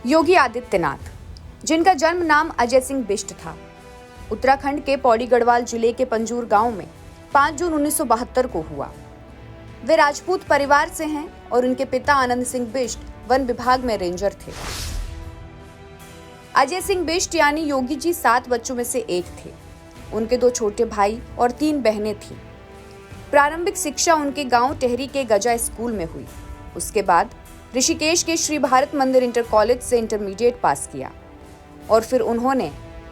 योगी आदित्यनाथ, जिनका जन्म नाम अजय सिंह बिष्ट था, उत्तराखंड के पौड़ी गढ़वाल जिले के पंजूर गांव में 5 जून 1972 को हुआ। वे राजपूत परिवार से हैं और उनके पिता आनंद सिंह बिष्ट वन विभाग में रेंजर थे। अजय सिंह बिष्ट यानी योगी जी 7 बच्चों में से एक थे। उनके 2 छोटे भाई और 3 बहनें थीं। प्रारंभिक शिक्षा उनके गांव टेहरी के गजा स्कूल में हुई। उसके बाद ऋषिकेश के श्री भारत मंदिर इंटर कॉलेज से इंटरमीडिएट पास किया और फिर उन्होंने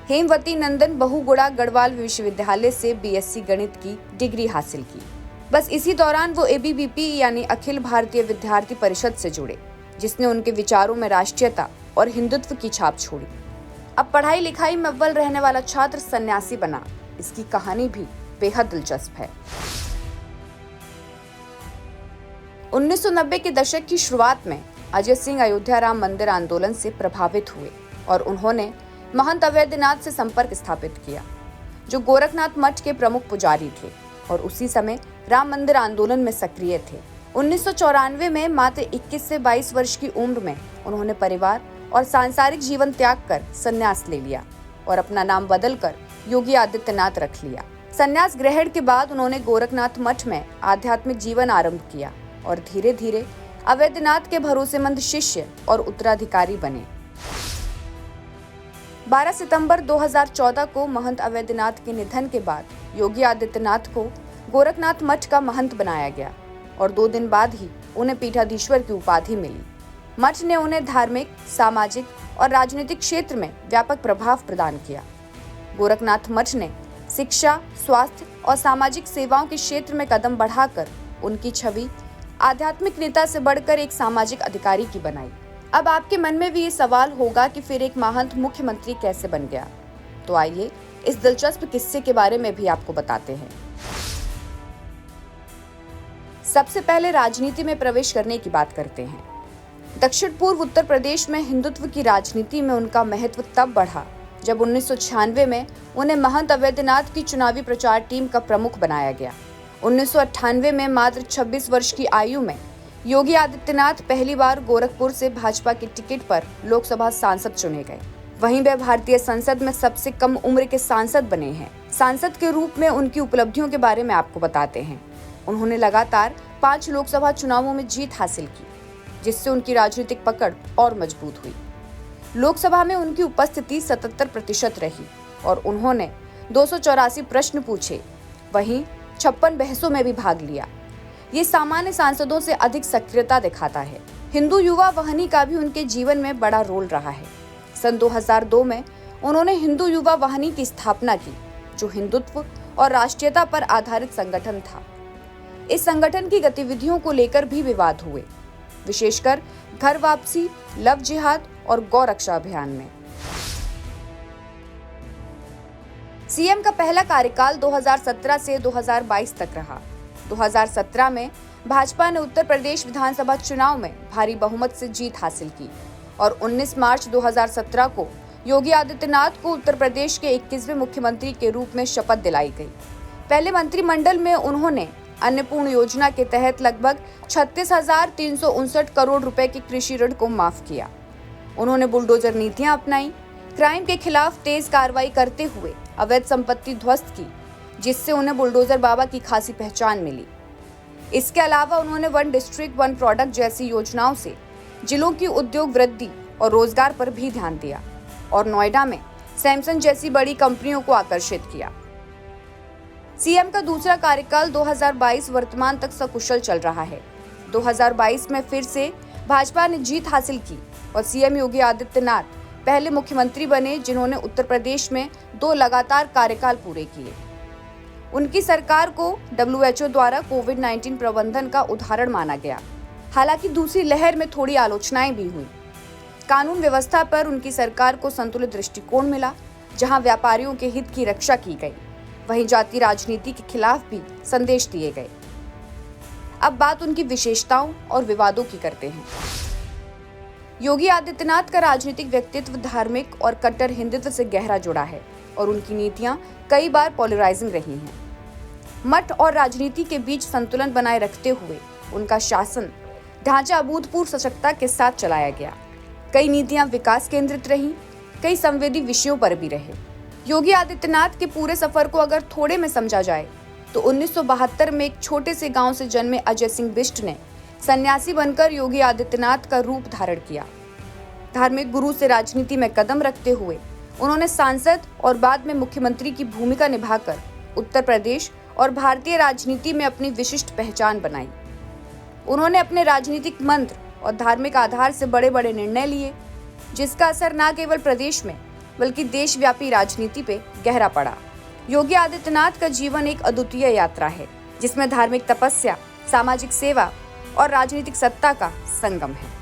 हेमवती नंदन बहुगुणा गढ़वाल विश्वविद्यालय से बीएससी गणित की डिग्री हासिल की। बस इसी दौरान वो एबीवीपी यानी अखिल भारतीय विद्यार्थी परिषद से जुड़े, जिसने उनके विचारों में राष्ट्रीयता और हिंदुत्व की छाप छोड़ी। अब पढ़ाई लिखाई में अव्वल रहने वाला छात्र सन्यासी बना। इसकी कहानी भी बेहद दिलचस्प है। 1990 के दशक की शुरुआत में अजय सिंह अयोध्या राम मंदिर आंदोलन से प्रभावित हुए और उन्होंने महंत अवैधनाथ से संपर्क स्थापित किया, जो गोरखनाथ मठ के प्रमुख पुजारी थे और उसी समय राम मंदिर आंदोलन में सक्रिय थे। 1994 में मात्र 21 से 22 वर्ष की उम्र में उन्होंने परिवार और सांसारिक जीवन त्याग कर संन्यास ले लिया और अपना नाम बदलकर योगी आदित्यनाथ रख लिया। संन्यास ग्रहण के बाद उन्होंने गोरखनाथ मठ में आध्यात्मिक जीवन आरंभ किया और धीरे धीरे अवैधनाथ के भरोसेमंद शिष्य और उत्तराधिकारी बने। 12 सितंबर 2014 को महंत अवैधनाथ के निधन के बाद योगी आदित्यनाथ को गोरखनाथ मठ का महंत बनाया गया और 2 दिन बाद ही उन्हें पीठाधीश्वर की उपाधि मिली। मठ ने उन्हें धार्मिक, सामाजिक और राजनीतिक क्षेत्र में व्यापक प्रभाव प्रदान किया। गोरखनाथ मठ ने शिक्षा, स्वास्थ्य और सामाजिक सेवाओं के क्षेत्र में कदम बढ़ाकर उनकी छवि आध्यात्मिक नेता से बढ़कर एक सामाजिक अधिकारी की बनाई। अब आपके मन में भी ये सवाल होगा कि फिर एक महंत मुख्यमंत्री कैसे बन गया? तो आइए इस दिलचस्प किस्से के बारे में भी आपको बताते हैं। सबसे पहले राजनीति में प्रवेश करने की बात करते हैं। दक्षिण पूर्व उत्तर प्रदेश में हिंदुत्व की राजनीति में उनका महत्व तब बढ़ा जब 1996 में उन्हें महंत अवैधनाथ की चुनावी प्रचार टीम का प्रमुख बनाया गया। 1998 में मात्र 26 वर्ष की आयु में योगी आदित्यनाथ पहली बार गोरखपुर से भाजपा के टिकट पर लोकसभा सांसद चुने गए। वहीं वे भारतीय संसद में सबसे कम उम्र के सांसद बने हैं। सांसद के रूप में उनकी उपलब्धियों के बारे में आपको बताते हैं। उन्होंने लगातार 5 लोकसभा चुनावों में जीत हासिल की, जिससे उनकी राजनीतिक पकड़ और मजबूत हुई। लोकसभा में उनकी उपस्थिति 77% रही और उन्होंने 284 प्रश्न पूछे, वहीं 56 बहसों में भी भाग लिया। ये सामान्य सांसदों से अधिक सक्रियता दिखाता है। हिंदू युवा वाहिनी का भी उनके जीवन में बड़ा रोल रहा है। सन 2002 में उन्होंने हिंदू युवा वाहिनी की स्थापना की, जो हिंदुत्व और राष्ट्रीयता पर आधारित संगठन था। इस संगठन की गतिविधियों को लेकर भी विवाद हुए, विशेषकर घर वापसी, लव जिहाद और गौ रक्षा अभियान में। सीएम का पहला कार्यकाल 2017 से 2022 तक रहा। 2017 में भाजपा ने उत्तर प्रदेश विधानसभा चुनाव में भारी बहुमत से जीत हासिल की और 19 मार्च 2017 को योगी आदित्यनाथ को उत्तर प्रदेश के 21वें मुख्यमंत्री के रूप में शपथ दिलाई गई। पहले मंत्रिमंडल में उन्होंने अन्नपूर्ण योजना के तहत लगभग 36,359 करोड़ रुपए के कृषि ऋण को माफ किया। उन्होंने बुलडोजर नीतियां अपनाई, क्राइम के खिलाफ तेज कार्रवाई करते हुए अवैध संपत्ति ध्वस्त की, जिससे उन्हें बुलडोजर बाबा की खासी पहचान मिली। इसके अलावा उन्होंने 1 डिस्ट्रिक्ट 1 प्रोडक्ट जैसी योजनाओं से जिलों की उद्योग वृद्धि और रोजगार पर भी ध्यान दिया और नोएडा में सैमसंग जैसी बड़ी कंपनियों को आकर्षित किया। सीएम का दूसरा कार्यकाल 2022 वर्तमान तक सकुशल चल रहा है। 2022 में फिर से भाजपा ने जीत हासिल की और सीएम योगी आदित्यनाथ पहले मुख्यमंत्री बने जिन्होंने उत्तर प्रदेश में 2 लगातार कार्यकाल पूरे किए। उनकी सरकार को WHO द्वारा कोविड-19 प्रबंधन का उदाहरण माना गया। हालांकि दूसरी लहर में थोड़ी आलोचनाएं भी हुई। कानून व्यवस्था पर उनकी सरकार को संतुलित दृष्टिकोण मिला, जहां व्यापारियों के हित की रक्षा की गई, वहीं जाति राजनीति के खिलाफ भी संदेश दिए गए। अब बात उनकी विशेषताओं और विवादों की करते हैं। योगी आदित्यनाथ का राजनीतिक व्यक्तित्व धार्मिक और कट्टर हिंदुत्व से गहरा जुड़ा है और उनकी नीतियां कई बार पोलराइजिंग रही हैं। मठ और राजनीति के बीच संतुलन बनाए रखते हुए उनका शासन ढांचा अभूतपूर्व सशक्तता के साथ चलाया गया। कई नीतियां विकास केंद्रित रहीं, कई संवेदी विषयों पर भी रहे। योगी आदित्यनाथ के पूरे सफर को अगर थोड़े में समझा जाए तो 1972 में एक छोटे से गांव से जन्मे अजय सिंह बिष्ट ने सन्यासी बनकर योगी आदित्यनाथ का रूप धारण किया। धार्मिक गुरु से राजनीति में कदम रखते हुए उन्होंने सांसद और बाद में मुख्यमंत्री की भूमिका निभाकर उत्तर प्रदेश और भारतीय राजनीति में अपनी विशिष्ट पहचान बनाई। उन्होंने अपने राजनीतिक मंत्र और धार्मिक आधार से बड़े बड़े निर्णय लिए, जिसका असर न केवल प्रदेश में बल्कि देशव्यापी राजनीति पे गहरा पड़ा। योगी आदित्यनाथ का जीवन एक अद्वितीय यात्रा है, जिसमें धार्मिक तपस्या, सामाजिक सेवा और राजनीतिक सत्ता का संगम है।